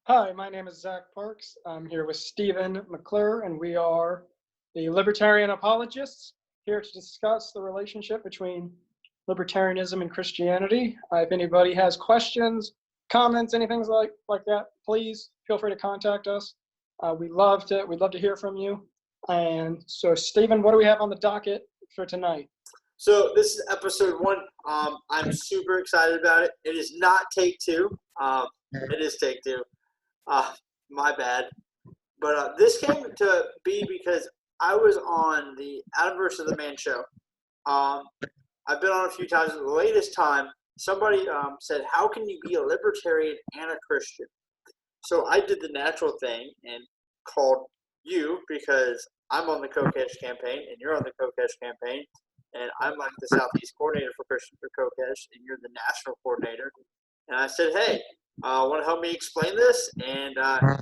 Hi, my name is Zach Parks. I'm here with Stephen McClure, and we are the Libertarian Apologists, here to discuss the relationship between libertarianism and Christianity. If anybody has questions, comments, anything like that, please feel free to contact us. We'd love to hear from you. And so, Stephen, what do we have on the docket for tonight? So this is episode 1. I'm super excited about it. It is not take 2. It is take 2. My bad. But this came to be because I was on the Adam versus the Man show. I've been on a few times. The latest time, somebody said, how can you be a libertarian and a Christian? So I did the natural thing and called you because I'm on the Kokesh campaign and you're on the Kokesh campaign. And I'm like the Southeast coordinator for Christian for Kokesh, and you're the national coordinator. And I said, hey, want to help me explain this? And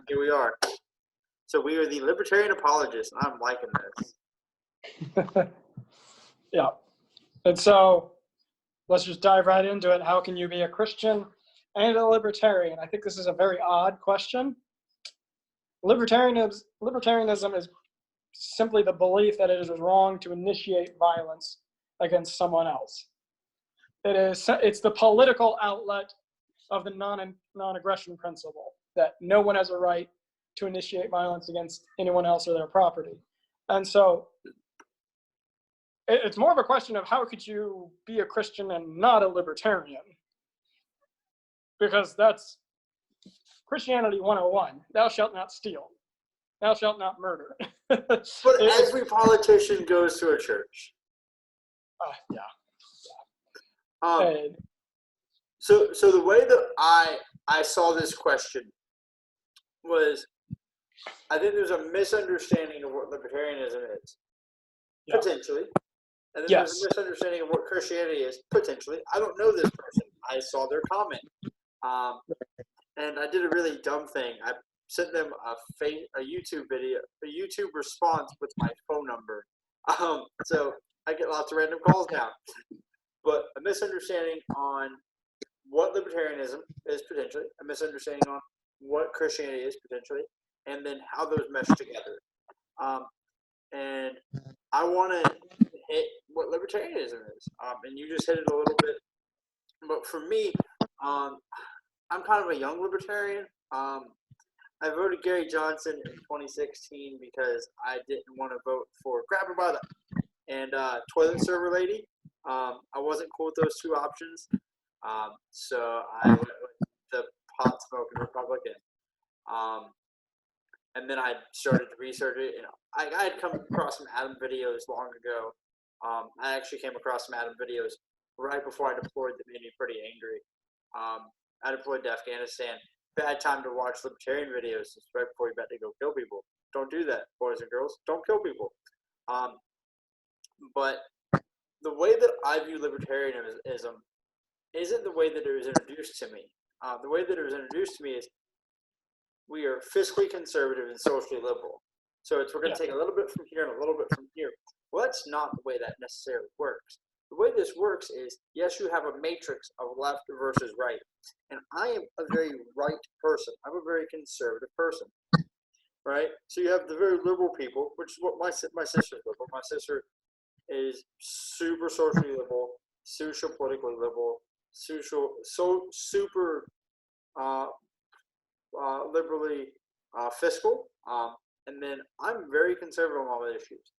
here we are. So we are the Libertarian Apologists, and I'm liking this. Yeah. And so let's just dive right into it. How can you be a Christian and a libertarian? I think this is a very odd question. Libertarianism is simply the belief that it is wrong to initiate violence against someone else. It's the political outlet of the non-aggression principle, that no one has a right to initiate violence against anyone else or their property. And so it's more of a question of how could you be a Christian and not a libertarian? Because that's Christianity 101. Thou shalt not steal. Thou shalt not murder. But every politician goes to a church. Yeah. So the way that I saw this question was, I think there's a misunderstanding of what libertarianism is, potentially. And then there's a misunderstanding of what Christianity is, potentially. I don't know this person. I saw their comment. And I did a really dumb thing. I sent them a YouTube video, a YouTube response with my phone number. So I get lots of random calls now. But a misunderstanding on what libertarianism is potentially, a misunderstanding on what Christianity is potentially, and then how those mesh together. And I want to hit what libertarianism is. And you just hit it a little bit. But for me, I'm kind of a young libertarian. I voted Gary Johnson in 2016 because I didn't want to vote for Grab Her by the and Toilet Server Lady. I wasn't cool with those two options. So I went with the pot smoking Republican. And then I started to research it. And I had come across some Adam videos long ago. I actually came across some Adam videos right before I deployed that made me pretty angry. I deployed to Afghanistan. Bad time to watch libertarian videos. It's right before you're about to go kill people. Don't do that, boys and girls. Don't kill people. But the way that I view libertarianism isn't the way that it was introduced to me. The way that it was introduced to me is we are fiscally conservative and socially liberal. So we're going to take a little bit from here and a little bit from here. Well, that's not the way that necessarily works. The way this works is, yes, you have a matrix of left versus right. And I am a very right person. I'm a very conservative person, right? So you have the very liberal people, which is what my sister's liberal. My sister is super socially liberal, social politically liberal, super liberally fiscal. And then I'm very conservative on all the issues.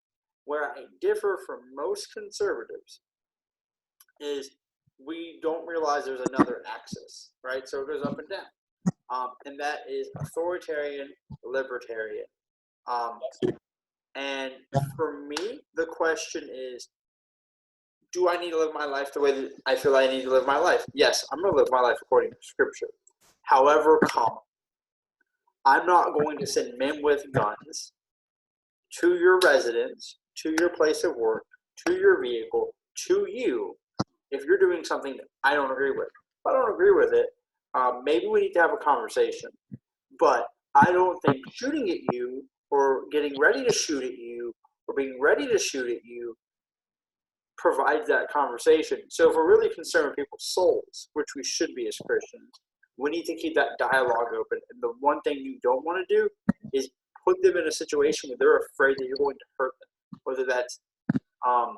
Where I differ from most conservatives is we don't realize there's another axis, right? So it goes up and down. And that is authoritarian, libertarian. And for me, the question is, do I need to live my life the way that I feel I need to live my life? Yes, I'm going to live my life according to Scripture. However, I'm not going to send men with guns to your residence, to your place of work, to your vehicle, to you, if you're doing something that I don't agree with. If I don't agree with it, maybe we need to have a conversation. But I don't think shooting at you or getting ready to shoot at you or being ready to shoot at you provides that conversation. So if we're really concerned with people's souls, which we should be as Christians, we need to keep that dialogue open. And the one thing you don't want to do is put them in a situation where they're afraid that you're going to hurt them, whether that's a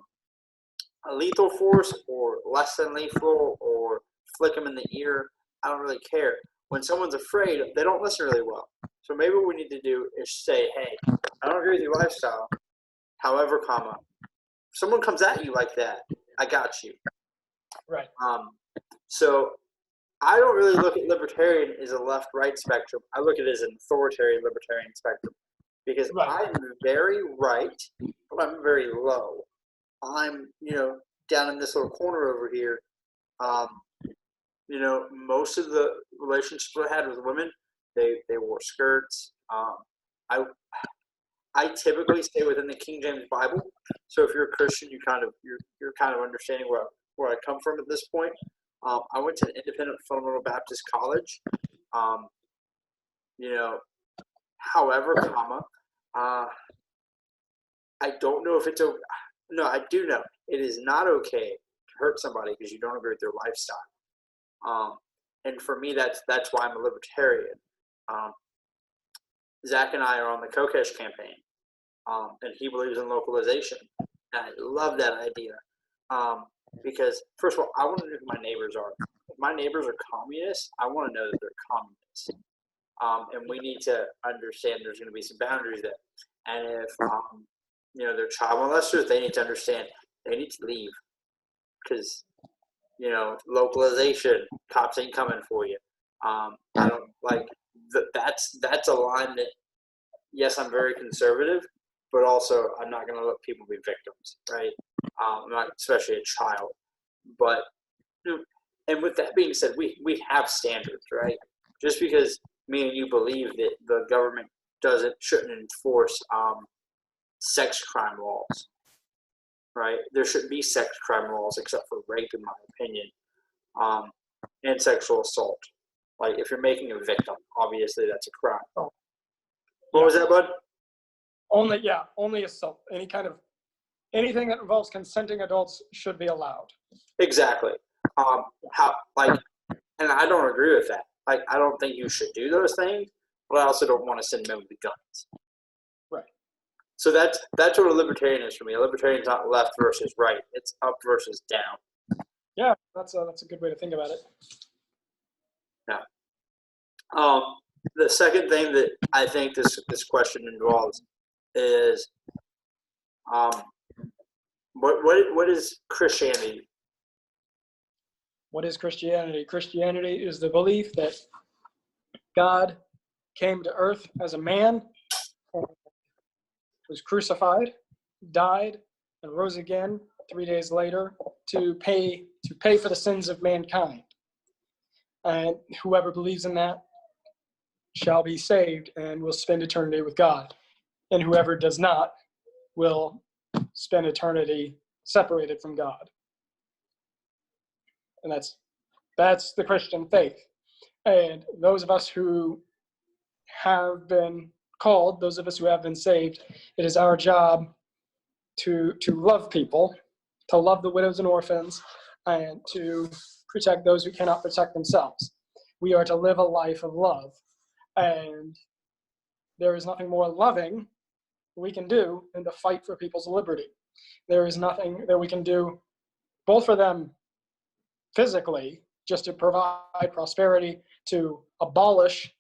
lethal force or less than lethal or flick them in the ear. I don't really care. When someone's afraid, they don't listen really well. So maybe what we need to do is say, hey, I don't agree with your lifestyle. However, if someone comes at you like that, I got you. Right. So I don't really look at libertarian as a left-right spectrum. I look at it as an authoritarian libertarian spectrum because I'm very right, but I'm very low. I'm, down in this little corner over here. Most of the relationships I had with women, they wore skirts. I typically stay within the King James Bible. So if you're a Christian, you're kind of understanding where I come from at this point. I went to an independent fundamental Baptist college. However, I don't know if it's okay. No, I do know it is not okay to hurt somebody because you don't agree with their lifestyle. And for me, that's why I'm a libertarian. Zach and I are on the Kokesh campaign, and he believes in localization. And I love that idea because, first of all, I want to know who my neighbors are. If my neighbors are communists, I want to know that they're communists. And we need to understand there's going to be some boundaries there. And if, they're child molesters, they need to understand they need to leave because, localization, cops ain't coming for you. I don't like that's a line that, yes, I'm very conservative, but also I'm not going to let people be victims, right? Not especially a child. But, and with that being said, we have standards, right? Just because me and you believe that the government shouldn't enforce sex crime laws, right? There shouldn't be sex crime laws except for rape, in my opinion, and sexual assault. Like, if you're making a victim, obviously that's a crime. Oh. What was that, bud? Only assault. Anything that involves consenting adults should be allowed. Exactly. And I don't agree with that. Like, I don't think you should do those things, but I also don't want to send men with guns. Right. So that's what a libertarian is for me. A libertarian is not left versus right. It's up versus down. Yeah, that's a good way to think about it. Yeah. The second thing that I think this question involves is what is Christianity? What is Christianity? Christianity is the belief that God came to earth as a man, was crucified, died, and rose again 3 days later to pay for the sins of mankind. And whoever believes in that shall be saved and will spend eternity with God. And whoever does not will spend eternity separated from God. And that's the Christian faith. And those of us who have been called, those of us who have been saved, it is our job to love people, to love the widows and orphans, and to protect those who cannot protect themselves. We are to live a life of love. And there is nothing more loving we can do than to fight for people's liberty. There is nothing that we can do both for them physically, just to provide prosperity, to abolish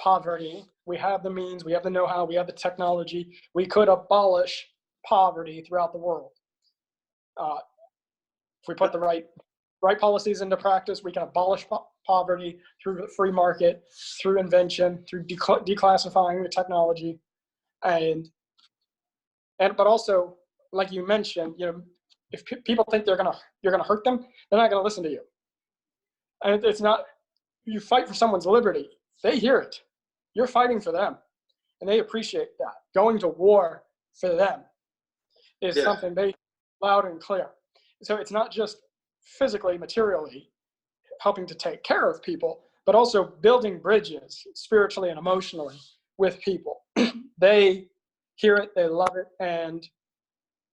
poverty. We have the means, we have the know-how, we have the technology. We could abolish poverty throughout the world. If we put the right policies into practice, we can abolish poverty through the free market, through invention, through declassifying the technology, but also, like you mentioned, if people think you're gonna hurt them, they're not gonna listen to you. And it's not, you fight for someone's liberty, they hear it. You're fighting for them, and they appreciate that. Going to war for them is something they loud and clear. So it's not just physically, materially helping to take care of people, but also building bridges spiritually and emotionally with people. They hear it, they love it, and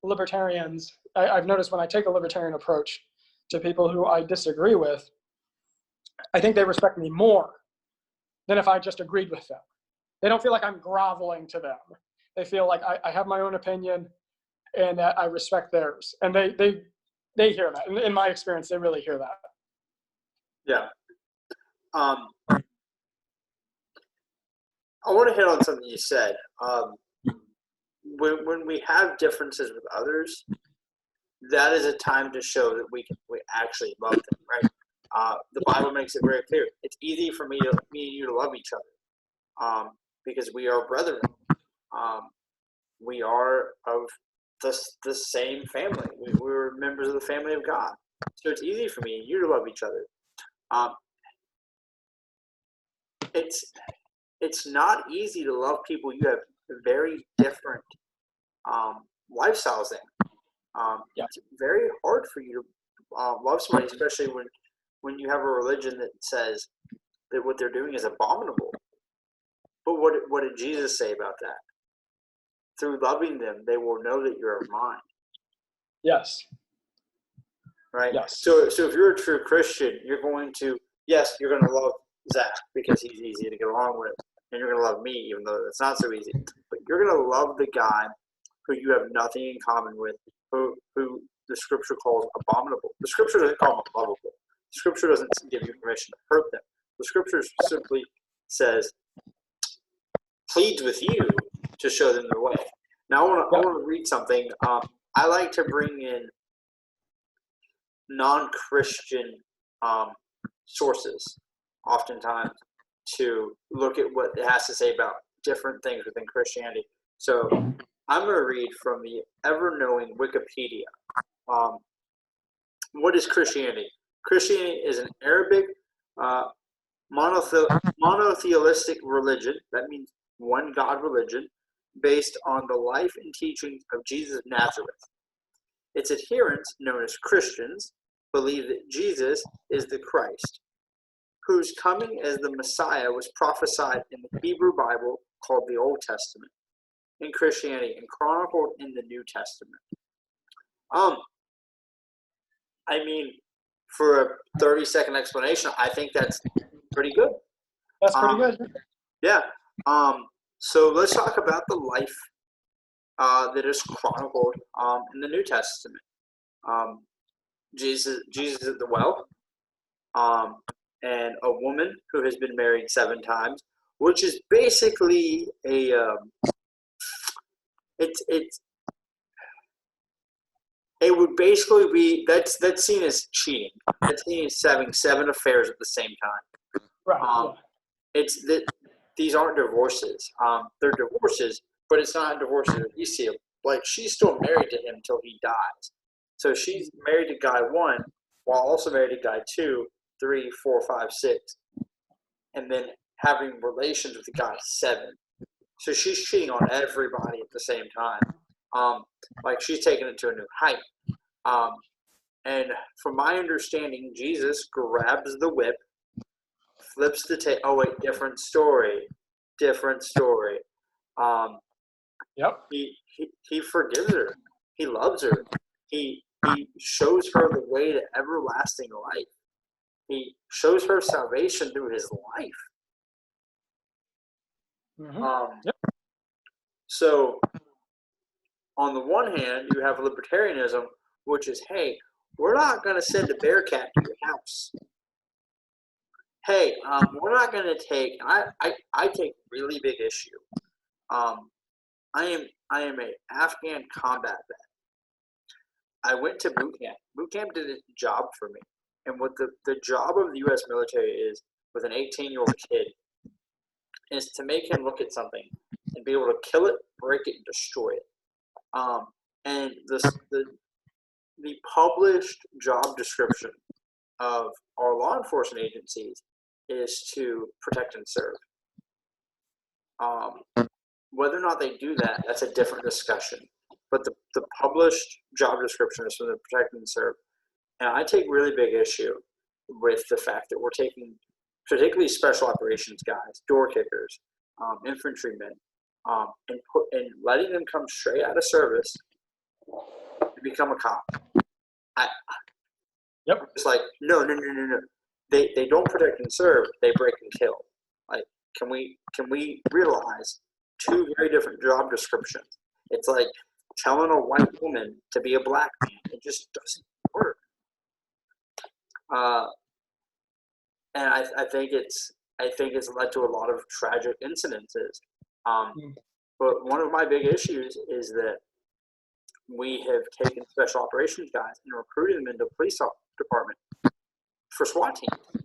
libertarians, I've noticed when I take a libertarian approach to people who I disagree with, I think they respect me more than if I just agreed with them. They don't feel like I'm groveling to them. They feel like I have my own opinion and that I respect theirs. And they hear that. In my experience, they really hear that. Yeah. I want to hit on something you said. When we have differences with others, that is a time to show that we actually love them, right? The Bible makes it very clear. It's easy for me and you to love each other, because we are brethren. We are of the same family. We're members of the family of God. So it's easy for me and you to love each other. It's not easy to love people you have very different lifestyles in. It's very hard for you to love somebody, especially when you have a religion that says that what they're doing is abominable. But what did Jesus say about that? Through loving them, they will know that you're of mine. Yes. Right? Yes. So if you're a true Christian, you're going to love Zach because he's easy to get along with, and you're going to love me even though it's not so easy. But you're going to love the guy who you have nothing in common with, who the Scripture calls abominable. The Scripture doesn't call them unlovable. The Scripture doesn't give you permission to hurt them. The Scripture simply says, pleads with you to show them the way. Now I want to read something. I like to bring in non-Christian sources oftentimes to look at what it has to say about different things within Christianity. So I'm going to read from the ever-knowing Wikipedia. What is Christianity? Christianity is an Arabic monotheistic religion. That means one God religion based on the life and teachings of Jesus of Nazareth. Its adherents, known as Christians, believe that Jesus is the Christ, whose coming as the Messiah was prophesied in the Hebrew Bible called the Old Testament, in Christianity, and chronicled in the New Testament. I mean, for a 30-second explanation, I think that's pretty good. That's pretty good. Yeah. So let's talk about the life that is chronicled in the New Testament. Jesus at the well, and a woman who has been married 7 times, which is basically a it would basically be that's seen as cheating. That's seen as having 7 affairs at the same time. Right. It's that these aren't divorces. They're divorces, but it's not divorces that you see. Like, she's still married to him until he dies. So she's married to guy 1 while also married to guy 2, 3, 4, 5, 6, and then having relations with the guy 7. So she's cheating on everybody at the same time. Like, she's taking it to a new height. And from my understanding, Jesus grabs the whip, flips the tape. Oh wait, different story. He forgives her. He loves her. He shows her the way to everlasting life. He shows her salvation through his life. Mm-hmm. So, on the one hand, you have libertarianism, which is, hey, we're not going to send a Bearcat to your house. Hey, we're not going to take. I take really big issue. I am a Afghan combat vet. I went to boot camp. Boot camp did a job for me. And what the job of the U.S. military is with an 18-year-old kid is to make him look at something and be able to kill it, break it, and destroy it. And the published job description of our law enforcement agencies is to protect and serve. Whether or not they do that, that's a different discussion. But the published job description is for the protect and serve. And I take really big issue with the fact that we're taking particularly special operations guys, door kickers, infantrymen, and letting them come straight out of service and become a cop. It's like, no. They don't protect and serve, they break and kill. Like, can we realize two very different job descriptions? It's like telling a white woman to be a black man. It just doesn't work. And I think it's led to a lot of tragic incidences. But one of my big issues is that we have taken special operations guys and recruited them into the police department for SWAT teams.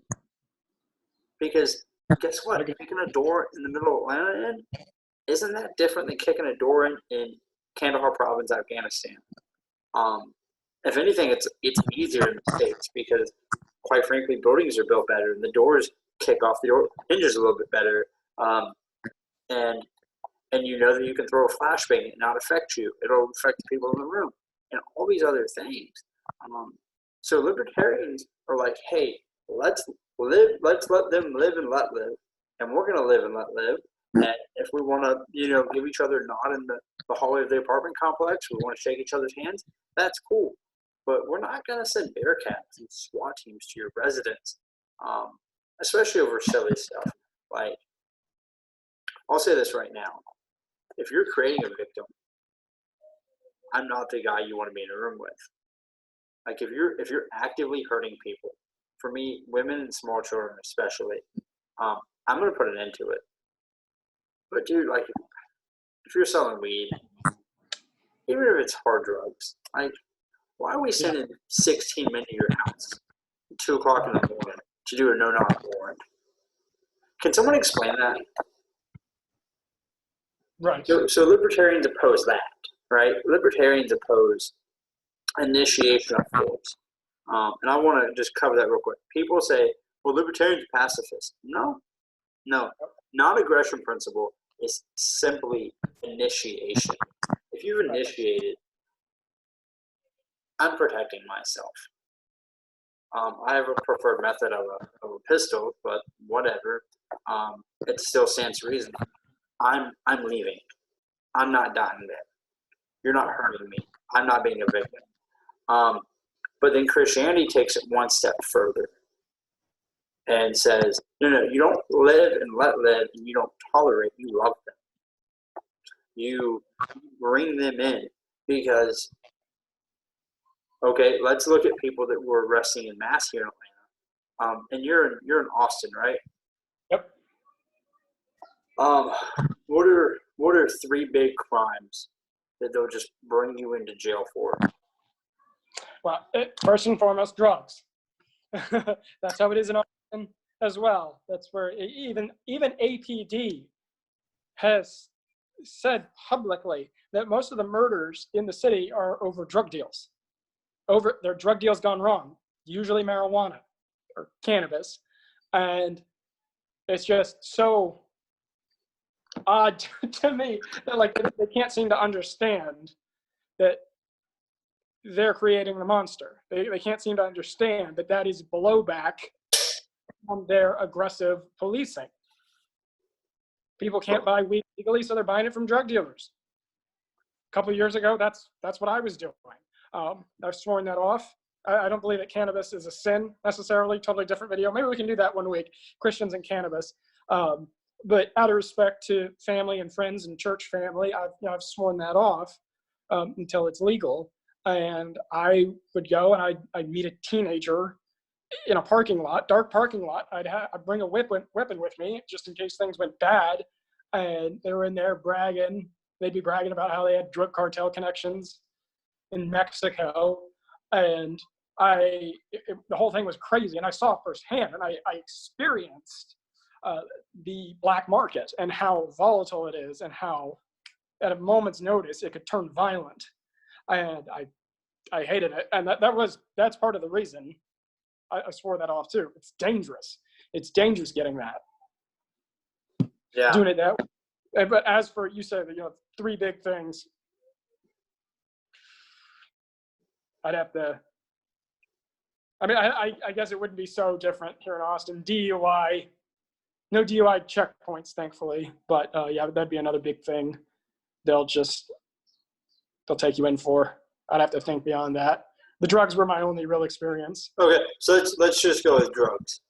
Because guess what? Kicking a door in the middle of Atlanta isn't that different than kicking a door in Kandahar province, Afghanistan. If anything, it's easier in the States because, quite frankly, buildings are built better and the doors kick off the hinges a little bit better. And you know that you can throw a flashbang and not affect you. It'll affect the people in the room and all these other things. So libertarians are like, hey, let's let them live and let live, and we're gonna live and let live. And if we want to, give each other a nod in the hallway of the apartment complex, we want to shake each other's hands. That's cool, but we're not gonna send Bearcats and SWAT teams to your residence, especially over silly stuff. Like, I'll say this right now: if you're creating a victim, I'm not the guy you want to be in a room with. Like, if you're actively hurting people, for me, women and small children especially, I'm gonna put an end to it. But dude, like, if you're selling weed, even if it's hard drugs, like, why are we sending 16 men to your house at 2 o'clock in the morning to do a no-knock warrant? Can someone explain that? Right. So libertarians oppose that, right? Libertarians oppose initiation of force. And I want to just cover that real quick. People say, well, libertarians are pacifists. No. Non-aggression principle is simply initiation. If you've initiated, I'm protecting myself. I have a preferred method of a pistol, but whatever. It still stands to reason. I'm leaving. I'm not dying there. You're not hurting me. I'm not being a victim. But then Christianity takes it one step further and says, no, you don't live and let live, and you don't tolerate, you love them. You bring them in because, okay, let's look at people that were arresting in mass here in Atlanta. And you're in Austin, right? Yep. What are 3 big crimes that they'll just bring you into jail for? Well, first and foremost, drugs. That's how it is in Austin as well. That's where even APD has said publicly that most of the murders in the city are over drug deals. Their drug deals gone wrong, usually marijuana or cannabis. And it's just so odd to me that, like, they can't seem to understand that they're creating the monster. They can't seem to understand that is blowback on their aggressive policing. People can't buy weed legally, so they're buying it from drug dealers. A couple of years ago, that's what I was doing. I've sworn that off. I don't believe that cannabis is a sin necessarily. Totally different video. Maybe we can do that one week. Christians and cannabis. But out of respect to family and friends and church family, I've sworn that off until it's legal. And I would go and I'd meet a teenager in a parking lot, dark parking lot. I'd bring a weapon with me just in case things went bad. And they were in there bragging. They'd be bragging about how they had drug cartel connections in Mexico. And the whole thing was crazy. And I saw firsthand, and I experienced the black market and how volatile it is and how at a moment's notice it could turn violent. And I hated it. And that's part of the reason I swore that off too. It's dangerous. It's dangerous getting that. Yeah. Doing it that way. But as for, you said, 3 big things, I'd have to, I guess it wouldn't be so different here in Austin. DUI, no DUI checkpoints, thankfully. But yeah, that'd be another big thing. They'll take you in for. I'd have to think beyond that. The drugs were my only real experience. Okay, so let's just go with drugs.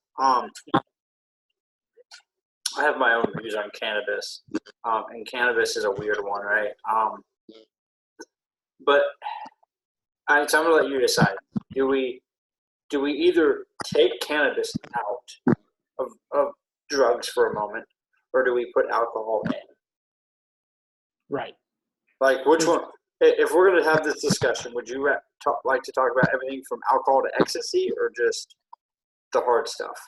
I have my own views on cannabis, and cannabis is a weird one, right? But so I'm gonna let you decide. Do we either take cannabis out of drugs for a moment, or do we put alcohol in? Right. Like, which one? If we're going to have this discussion, would you like to talk about everything from alcohol to ecstasy, or just the hard stuff?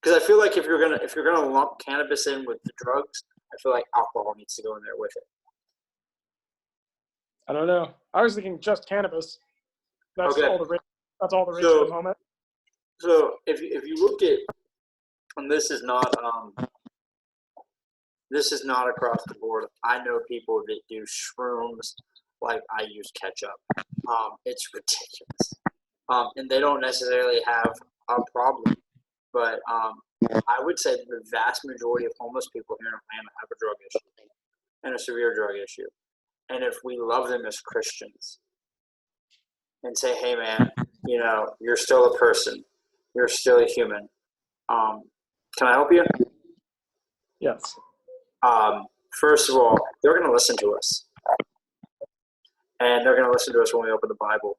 Because I feel like if you're gonna lump cannabis in with the drugs, I feel like alcohol needs to go in there with it. I don't know. I was thinking just cannabis. That's Okay. all the rage. That's all the rage at the moment. So if you look at, and this is not across the board. I know people that do shrooms like I use ketchup. It's ridiculous. And they don't necessarily have a problem. But I would say the vast majority of homeless people here in Atlanta have a drug issue, and a severe drug issue. And if we love them as Christians and say, hey, man, you're still a person. You're still a human. Can I help you? Yes. First of all, they're going to listen to us. And they're going to listen to us when we open the Bible.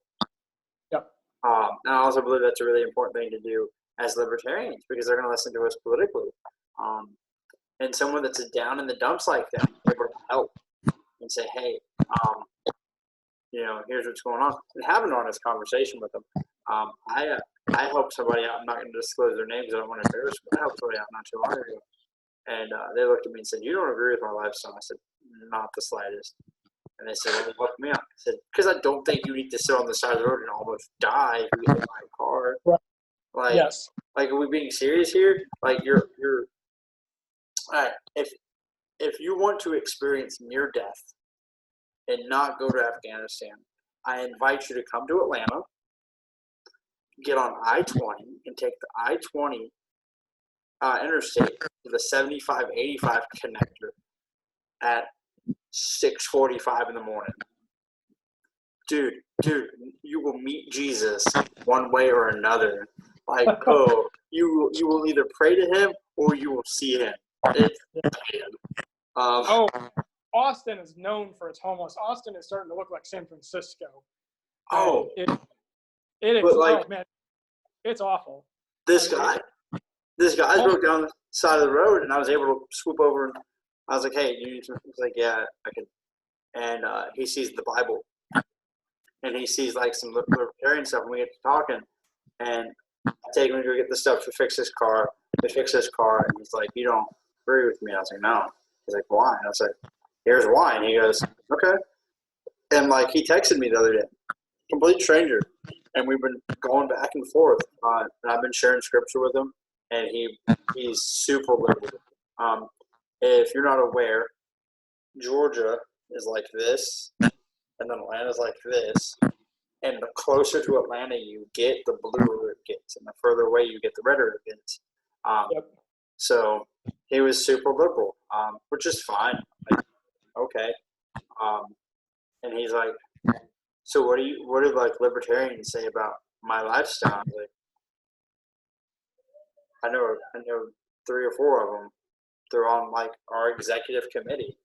Yep. And I also believe that's a really important thing to do as libertarians, because they're going to listen to us politically. And someone that's down in the dumps like that, able to help and say, hey, here's what's going on. And have an honest conversation with them. I helped somebody out. I'm not going to disclose their names. I don't want to embarrass them. But I helped somebody out not too long ago. And they looked at me and said, you don't agree with my lifestyle? I said, not the slightest. And they said, well, help me out. I said, because I don't think you need to sit on the side of the road and almost die if you get hit by a car. Right. Like, yes. Like, are we being serious here? Like, you're all right. If you want to experience near death and not go to Afghanistan, I invite you to come to Atlanta, get on I-20, and take the I-20 interstate to the 75-85 connector at 6:45 in the morning. Dude, you will meet Jesus one way or another. Like, you will either pray to him or you will see him. It's Austin is known for its homeless. Austin is starting to look like San Francisco. It is. But man, it's awful. This guy broke down the side of the road, and I was able to swoop over, and I was like, "Hey, you need some?" He's like, "Yeah, I can." And he sees the Bible, and he sees like some libertarian stuff, and we get to talking, and I take him to go get the stuff to fix his car. They fix his car, and he's like, "You don't agree with me?" I was like, "No." He's like, "Why?" And I was like, "Here's why." And he goes, "Okay." And like he texted me the other day, complete stranger, and we've been going back and forth. And I've been sharing scripture with him, and he's super liberal. If you're not aware, Georgia is like this, and then Atlanta's like this. And the closer to Atlanta you get, the bluer it gets, and the further away you get, the redder it gets. So he was super liberal, which is fine. Like, okay. And he's like, so what do like libertarians say about my lifestyle? Like, I know 3 or 4 of them. They're on like our executive committee,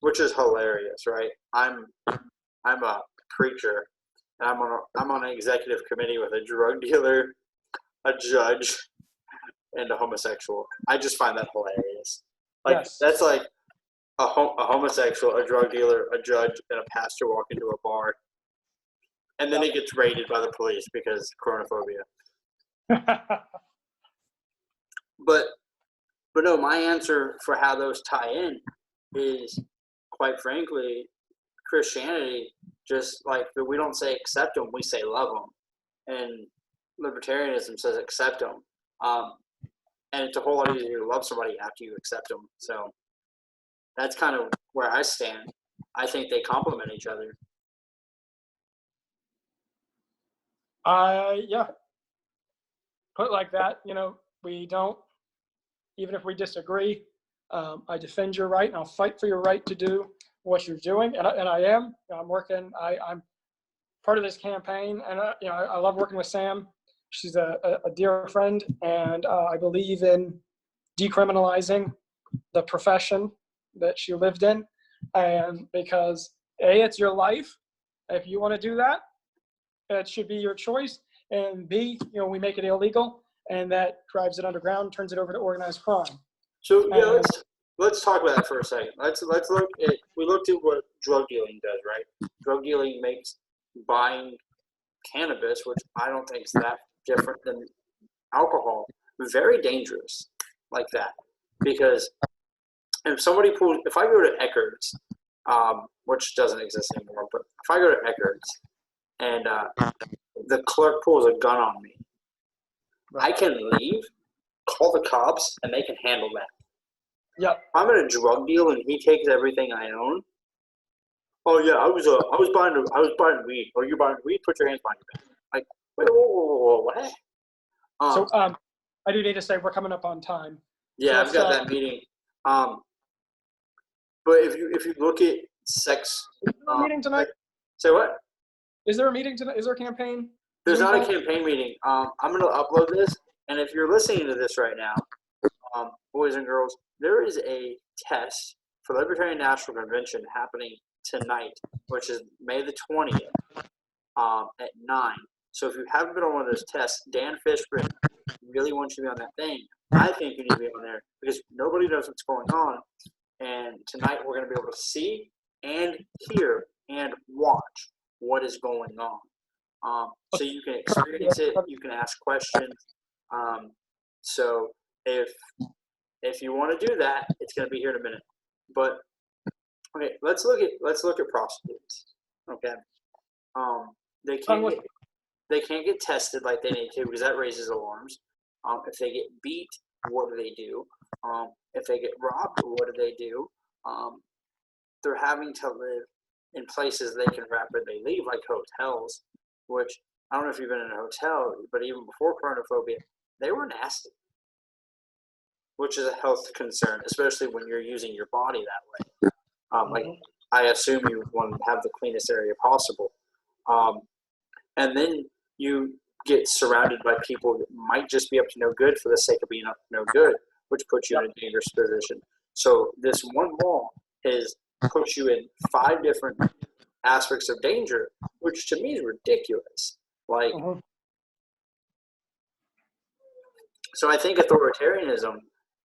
which is hilarious, right? I'm a preacher, and I'm on an executive committee with a drug dealer, a judge, and a homosexual. I just find that hilarious. Like, yes. That's like a homosexual, a drug dealer, a judge, and a pastor walk into a bar, and then it gets raided by the police because chronophobia. But no, my answer for how those tie in is, quite frankly, Christianity. Just like we don't say accept them, we say love them, and libertarianism says accept them. And it's a whole lot easier to love somebody after you accept them. So that's kind of where I stand. I think they complement each other. Yeah. Put like that, we don't, even if we disagree, I defend your right, and I'll fight for your right to do what you're doing. And I am. I'm working. I'm part of this campaign, and I love working with Sam She's a dear friend, and I believe in decriminalizing the profession that she lived in, and because A, it's your life. If you want to do that, it should be your choice. And B, we make it illegal, and that drives it underground, turns it over to organized crime. So yeah, let's talk about that for a second. Let's look at we looked at what drug dealing does, right? Drug dealing makes buying cannabis, which I don't think is that different than alcohol, very dangerous like that. Because if I go to Eckerd's, which doesn't exist anymore, but if I go to Eckerd's and the clerk pulls a gun on me, I can leave, call the cops, and they can handle that. Yep. If I'm in a drug deal and he takes everything I own, oh yeah, I was buying weed. Oh, you're buying weed? Put your hands behind your back. Like, wait, whoa, what? So I do need to say we're coming up on time. Yeah, I've got that meeting. But if you look at sex, is there a meeting tonight? Say what? Is there a meeting tonight? Is there a campaign? There's not a campaign meeting. I'm going to upload this, and if you're listening to this right now, boys and girls, there is a test for Libertarian National Convention happening tonight, which is May the 20th at 9. So if you haven't been on one of those tests, Dan Fishburne really wants you to be on that thing. I think you need to be on there because nobody knows what's going on. And tonight we're going to be able to see and hear and watch what is going on. So you can experience it. You can ask questions. So if you want to do that, it's going to be here in a minute. But okay, let's look at prostitutes. Okay, they can't get tested like they need to because that raises alarms. If they get beat, what do they do? If they get robbed, what do they do? They're having to live in places they can rapidly leave, like hotels, which I don't know if you've been in a hotel, but even before chronophobia, they were nasty, which is a health concern, especially when you're using your body that way. Like, I assume you want to have the cleanest area possible. And then you get surrounded by people that might just be up to no good for the sake of being up to no good, which puts you in a dangerous position. So this one law has put you in 5 different aspects of danger, which to me is ridiculous. Like, so I think authoritarianism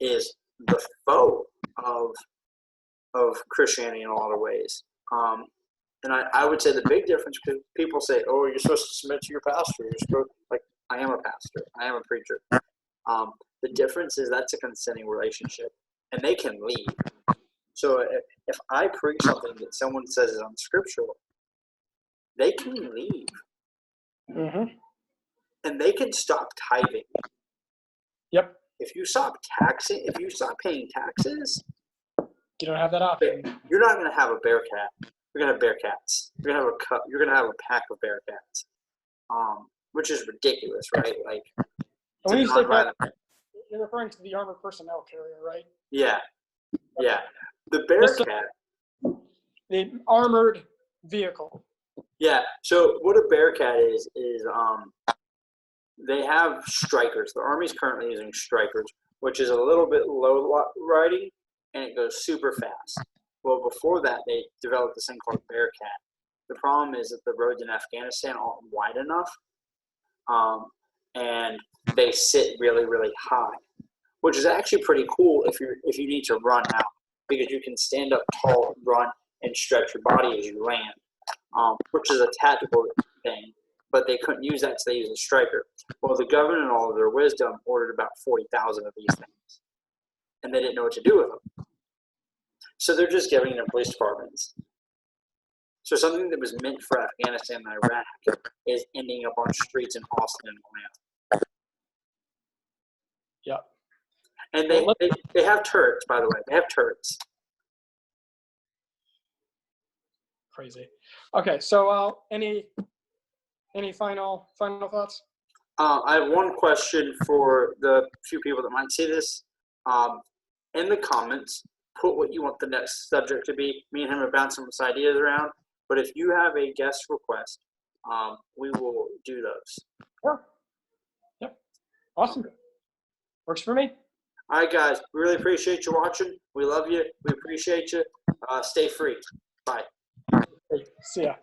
is the foe of Christianity in a lot of ways. And I would say the big difference, because people say, oh, you're supposed to submit to your pastor. You're supposed, like, I am a pastor. I am a preacher. The difference is that's a consenting relationship, and they can leave. So if I preach something that someone says is unscriptural, they can leave. And they can stop tithing. Yep. If you stop paying taxes, you don't have that option. You're not going to have a bear cat. You're going to have bear cats. You're going to have a pack of bear cats, which is ridiculous, right? Like, when you say bear, you're referring to the armored personnel carrier, right? Yeah, yeah. The bear cat. The armored vehicle. Yeah. So what a bear cat is they have strikers. The Army's currently using strikers, which is a little bit low riding, and it goes super fast. Well, before that, they developed this thing called Bearcat. The problem is that the roads in Afghanistan aren't wide enough, and they sit really, really high, which is actually pretty cool if you need to run out, because you can stand up tall, run, and stretch your body as you land, which is a tactical thing. But they couldn't use that, so they used a striker. Well, the government, in all of their wisdom, ordered about 40,000 of these things, and they didn't know what to do with them. So they're just giving them police departments. So something that was meant for Afghanistan and Iraq is ending up on streets in Austin and Atlanta. Yep. And they have turrets, by the way. They have turrets. Crazy. Okay, so any final thoughts? I have one question for the few people that might see this. In the comments, put what you want the next subject to be. Me and him have bounced some ideas around. But if you have a guest request, we will do those. Sure. Awesome. Works for me. All right, guys. We really appreciate you watching. We love you. We appreciate you. Stay free. Bye. See ya.